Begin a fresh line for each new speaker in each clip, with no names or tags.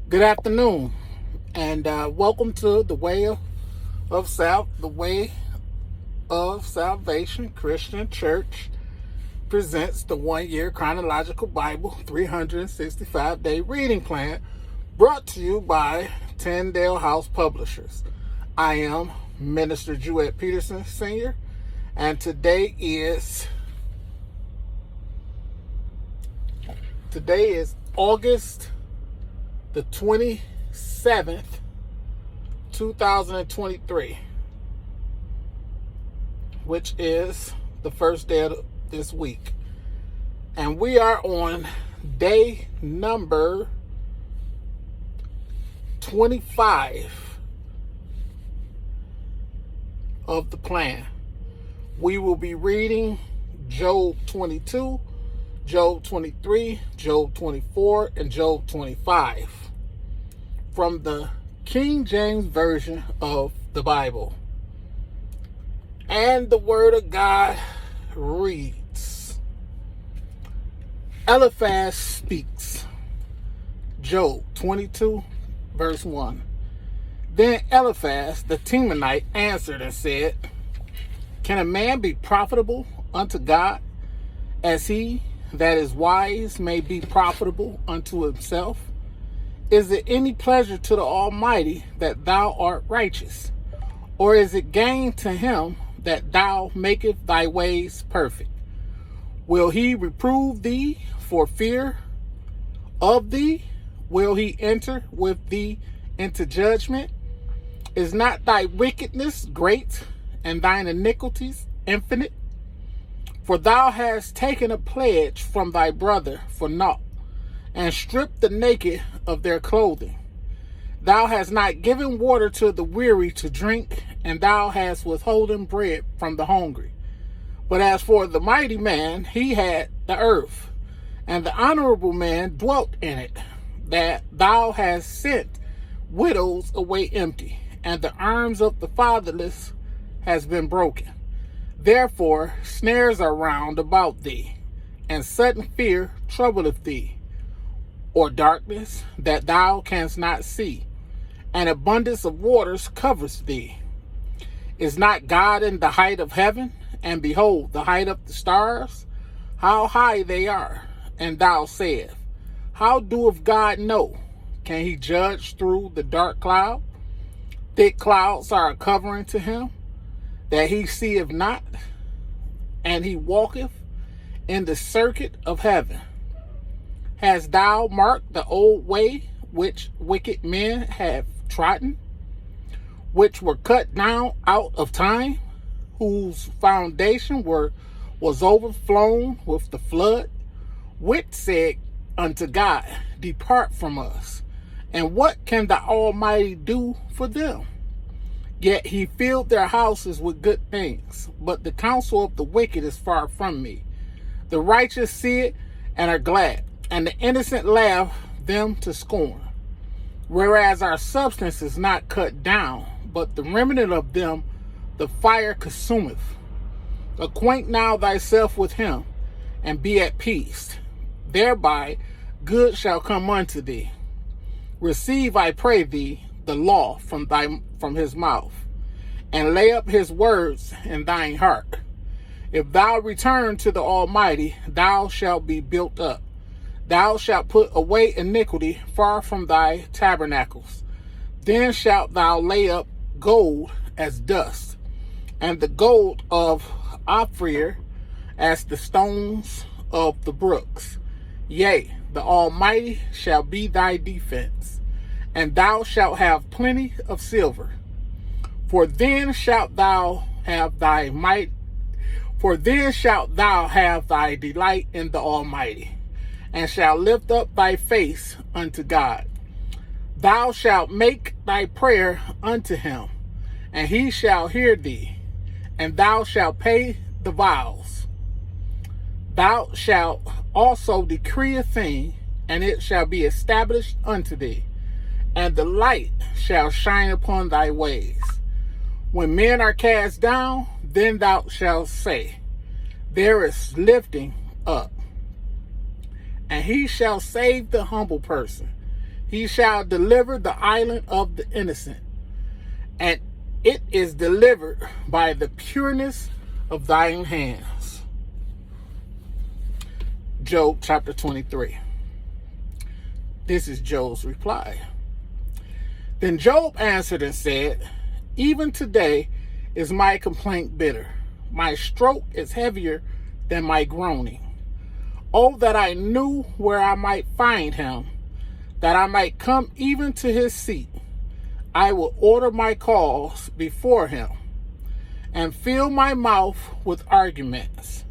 Good afternoon, and welcome to the Way of Salvation Christian Church presents the 1-year Chronological Bible 365-day reading plan, brought to you by Tyndale House Publishers. I am Minister Jewett Peterson Sr., and today is August the 27th, 2023, which is the first day of this week. And we are on day number 25 of the plan. We will be reading Job 22, Job 23, Job 24, and Job 25 from the King James Version of the Bible. And the Word of God reads, Eliphaz speaks. Job 22, verse 1. Then Eliphaz the Temanite answered and said, Can a man be profitable unto God, as he that is wise may be profitable unto himself? Is it any pleasure to the Almighty that thou art righteous? Or is it gain to him that thou makest thy ways perfect? Will he reprove thee for fear of thee? Will he enter with thee into judgment? Is not thy wickedness great, and thine iniquities infinite? For thou hast taken a pledge from thy brother for naught, and stripped the naked of their clothing. Thou hast not given water to the weary to drink, and thou hast withholden bread from the hungry. But as for the mighty man, he had the earth, and the honorable man dwelt in it, that thou hast sent widows away empty, and the arms of the fatherless has been broken. Therefore snares are round about thee, and sudden fear troubleth thee, or darkness that thou canst not see, and abundance of waters covers thee. Is not God in the height of heaven? And behold, the height of the stars, how high they are. And thou sayest, How doeth God know? Can he judge through the dark cloud? Thick clouds are a covering to him, that he seeth not, and he walketh in the circuit of heaven. Hast thou marked the old way which wicked men have trodden, which were cut down out of time, whose foundation was overflown with the flood, which said unto God, Depart from us, and what can the Almighty do for them? Yet he filled their houses with good things, but the counsel of the wicked is far from me. The righteous see it and are glad, and the innocent laugh them to scorn. Whereas our substance is not cut down, but the remnant of them the fire consumeth. Acquaint now thyself with him, and be at peace. Thereby good shall come unto thee. Receive, I pray thee, the law from his mouth, and lay up his words in thine heart. If thou return to the Almighty, thou shalt be built up. Thou shalt put away iniquity far from thy tabernacles. Then shalt thou lay up gold as dust, and the gold of Ophir as the stones of the brooks. Yea, the Almighty shall be thy defense, and thou shalt have plenty of silver. For then shalt thou have thy delight in the Almighty, and shalt lift up thy face unto God. Thou shalt make thy prayer unto him, and he shall hear thee, and thou shalt pay the vows. Thou shalt also decree a thing, and it shall be established unto thee, and the light shall shine upon thy ways. When men are cast down, then thou shalt say, There is lifting up. And he shall save the humble person. He shall deliver the island of the innocent, and it is delivered by the pureness of thine hands. Job chapter 23. This is Job's reply. Then Job answered and said, even today is my complaint bitter. My stroke is heavier than my groaning. Oh, that I knew where I might find him, that I might come even to his seat. I will order my cause before him and fill my mouth with arguments.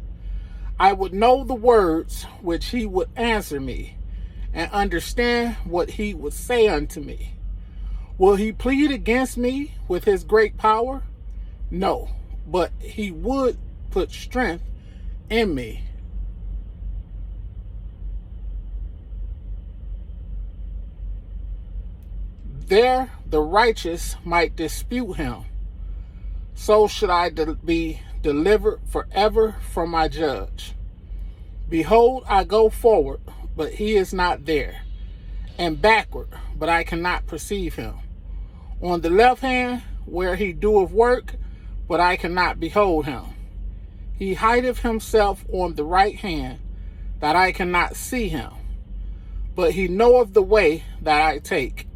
I would know the words which he would answer me and understand what he would say unto me. Will he plead against me with his great power? No, but he would put strength in me. There the righteous might dispute him. So should I be delivered forever from my judge. Behold, I go forward, but he is not there, and backward, but I cannot perceive him. On the left hand, where he doeth work, but I cannot behold him. He hideth himself on the right hand, that I cannot see him. But he knoweth the way that I take.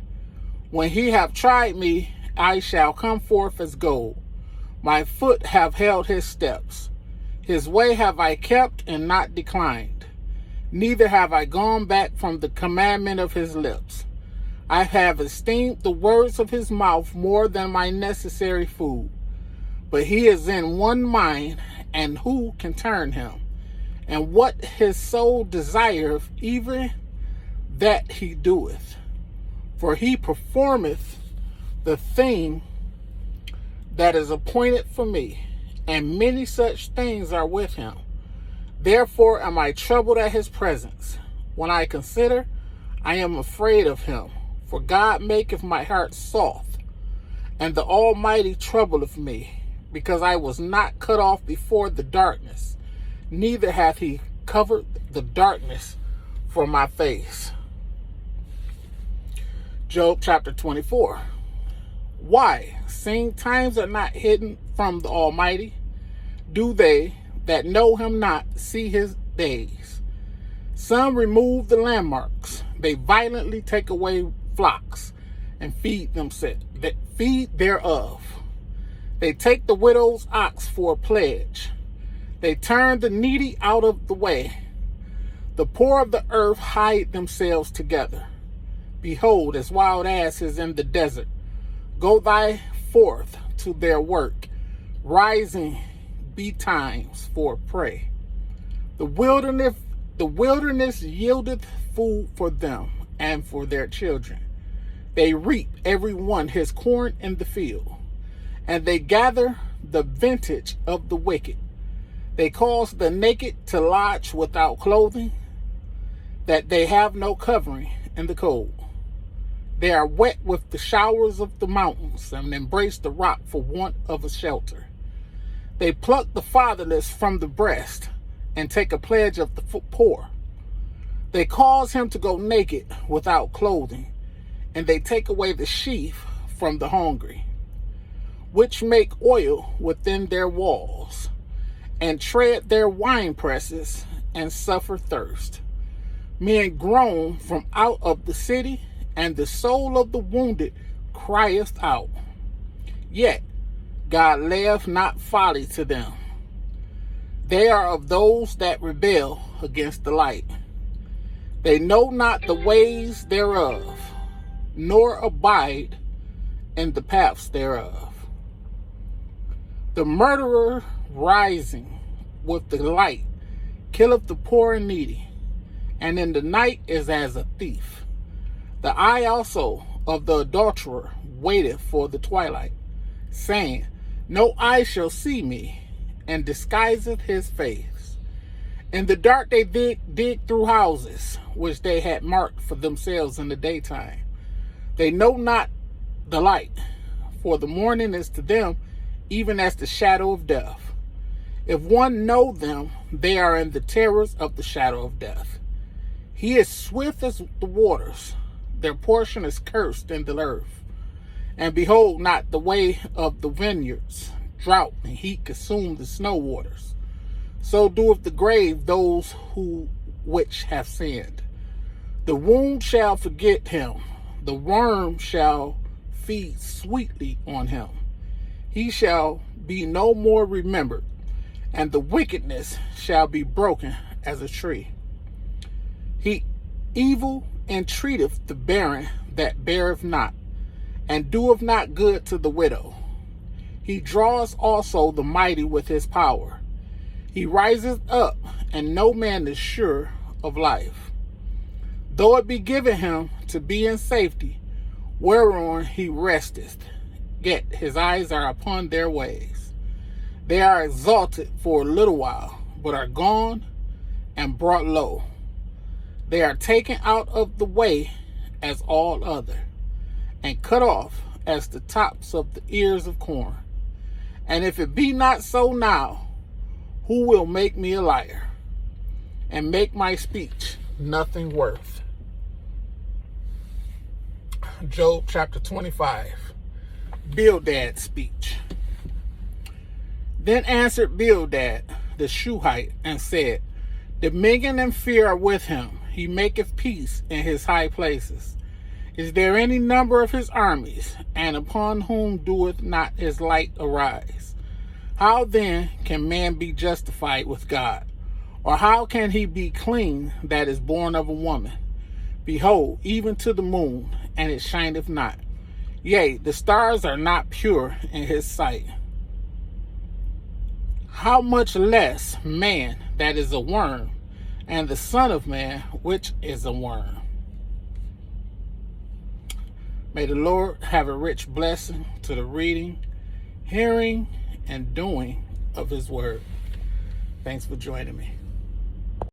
When he have tried me, I shall come forth as gold. My foot have held his steps. His way have I kept and not declined. Neither have I gone back from the commandment of his lips. I have esteemed the words of his mouth more than my necessary food. But he is in one mind, and who can turn him? And what his soul desireth, even that he doeth. For he performeth the thing that is appointed for me, and many such things are with him. Therefore am I troubled at his presence. When I consider, I am afraid of him. For God maketh my heart soft, and the Almighty troubleth me, because I was not cut off before the darkness, neither hath he covered the darkness from my face. Job chapter 24. Why, seeing times are not hidden from the Almighty, do they that know him not see his days? Some remove the landmarks, they violently take away flocks and feed thereof. They take the widow's ox for a pledge. They turn the needy out of the way. The poor of the earth hide themselves together. Behold, as wild asses in the desert, go thy forth to their work, rising betimes for prey. The wilderness yieldeth food for them and for their children. They reap every one his corn in the field, and they gather the vintage of the wicked. They cause the naked to lodge without clothing, that they have no covering in the cold. They are wet with the showers of the mountains, and embrace the rock for want of a shelter. They pluck the fatherless from the breast, and take a pledge of the poor. They cause him to go naked without clothing, and they take away the sheaf from the hungry, which make oil within their walls, and tread their wine presses, and suffer thirst. Men groan from out of the city, and the soul of the wounded crieth out. Yet God layeth not folly to them. They are of those that rebel against the light. They know not the ways thereof, nor abide in the paths thereof. The murderer rising with the light killeth the poor and needy, and in the night is as a thief. The eye also of the adulterer waiteth for the twilight, saying, no eye shall see me, and disguiseth his face. In the dark they dig through houses, which they had marked for themselves in the daytime. They know not the light, for the morning is to them even as the shadow of death. If one know them, they are in the terrors of the shadow of death. He is swift as the waters. their portion is cursed in the earth. And behold, not the way of the vineyards, drought and heat consume the snow waters. So doeth the grave those which have sinned. The wound shall forget him, the worm shall feed sweetly on him. He shall be no more remembered, and the wickedness shall be broken as a tree. He evil entreateth the barren that beareth not, and doeth not good to the widow. He draws also the mighty with his power. He riseth up, and no man is sure of life. Though it be given him to be in safety, whereon he resteth, yet his eyes are upon their ways. They are exalted for a little while, but are gone and brought low. They are taken out of the way as all other, and cut off as the tops of the ears of corn. And if it be not so now, who will make me a liar, and make my speech nothing worth? Job chapter 25. Bildad's speech. Then answered Bildad the Shuhite, and said, Dominion and fear are with him. He maketh peace in his high places. Is there any number of his armies, and upon whom doeth not his light arise? How then can man be justified with God? Or how can he be clean that is born of a woman? Behold, even to the moon, and it shineth not. Yea, the stars are not pure in his sight. How much less man that is a worm, and the Son of Man, which is a worm? May the Lord have a rich blessing to the reading, hearing, and doing of his word. Thanks for joining me.